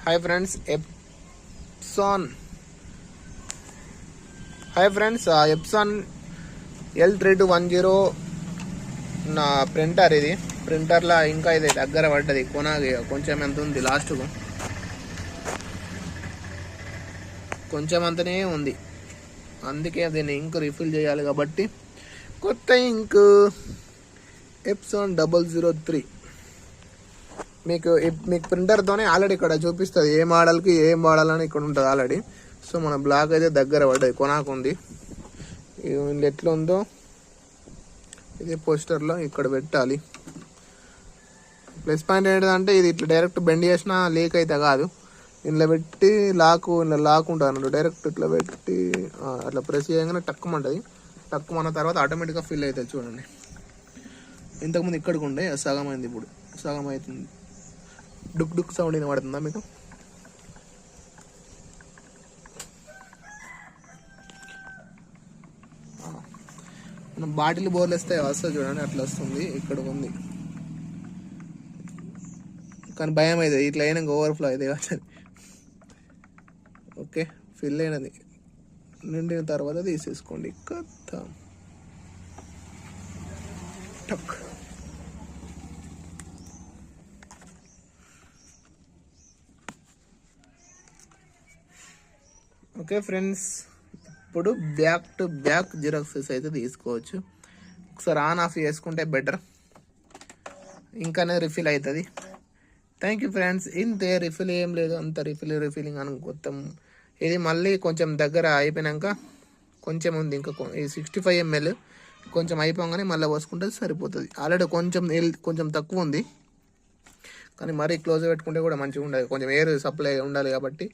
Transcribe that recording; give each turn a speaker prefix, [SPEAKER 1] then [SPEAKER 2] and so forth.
[SPEAKER 1] Hi friends, ఎప్సాన్ ఎప్సాన్ L3210 నా printer. ఇది ప్రింటర్లో ఇంకా ఇది దగ్గర పడ్డది, కొనాలి. కొంచెం ఎంత ఉంది, లాస్ట్కు కొంచెం అంతనే ఉంది. అందుకే దీన్ని ఇంక్ రీఫిల్ చేయాలి కాబట్టి కొత్త ఇంక్ ఎప్సాన్ 003 మీకు ప్రింటర్తోనే ఆల్రెడీ ఇక్కడ చూపిస్తుంది ఏ మోడల్కి ఏం వాడాలని ఇక్కడ ఉంటుంది ఆల్రెడీ. సో మన బ్లాక్ అయితే దగ్గర పడ్డది, కొనాకుంది. ఇది ఎట్లా ఉందో ఇది పోస్టర్లో ఇక్కడ పెట్టాలి. ప్లస్ పాయింట్ ఏంటంటే ఇది ఇట్లా డైరెక్ట్ బెండ్ చేసినా లీక్ అయితే కాదు. ఇందులో పెట్టి ఇందులో లాక్ ఉంటుంది అన్నట్టు. డైరెక్ట్ ఇట్లా పెట్టి అట్లా ప్రెస్ చేయగానే టక్కుమంటుంది. టక్కుమన్న తర్వాత ఆటోమేటిక్గా ఫిల్ అవుతుంది. చూడండి, ఇంతకుముందు ఇక్కడికి ఉండే సగం అయింది, ఇప్పుడు సగం అవుతుంది. డుక్ డుక్ సౌండ్ వినబడుతుందా మీకు? మనం బాటిల్ బోర్లు వేస్తే వస్తుంది చూడండి, అట్లా వస్తుంది. ఇక్కడ ఉంది కానీ భయం అవుతుంది ఇట్లా అయినా ఓవర్ఫ్లో అయితే కాదు. ఓకే, ఫిల్ అయినది. నిండిన తర్వాత తీసేసుకోండి. కథ టక్. ఓకే ఫ్రెండ్స్, ఇప్పుడు బ్యాక్ టు బ్యాక్ జిరాక్సెస్ అయితే తీసుకోవచ్చు. ఒకసారి ఆన్ ఆఫ్ చేసుకుంటే బెటర్, ఇంకానే రిఫిల్ అవుతుంది. Thank you friends. ఇంతే, రిఫిల్ ఏం లేదు, అంత రిఫిలింగ్ అని మొత్తం. ఇది మళ్ళీ కొంచెం దగ్గర అయిపోయినాక కొంచెం ఉంది, ఇంకా ఈ 65 ml కొంచెం అయిపోగానే మళ్ళీ పోసుకుంటే సరిపోతుంది. ఆల్రెడీ కొంచెం తక్కువ ఉంది, కానీ మరీ క్లోజ్ పెట్టుకుంటే కూడా మంచిగా ఉండదు. కొంచెం ఎయిర్ సప్లై ఉండాలి కాబట్టి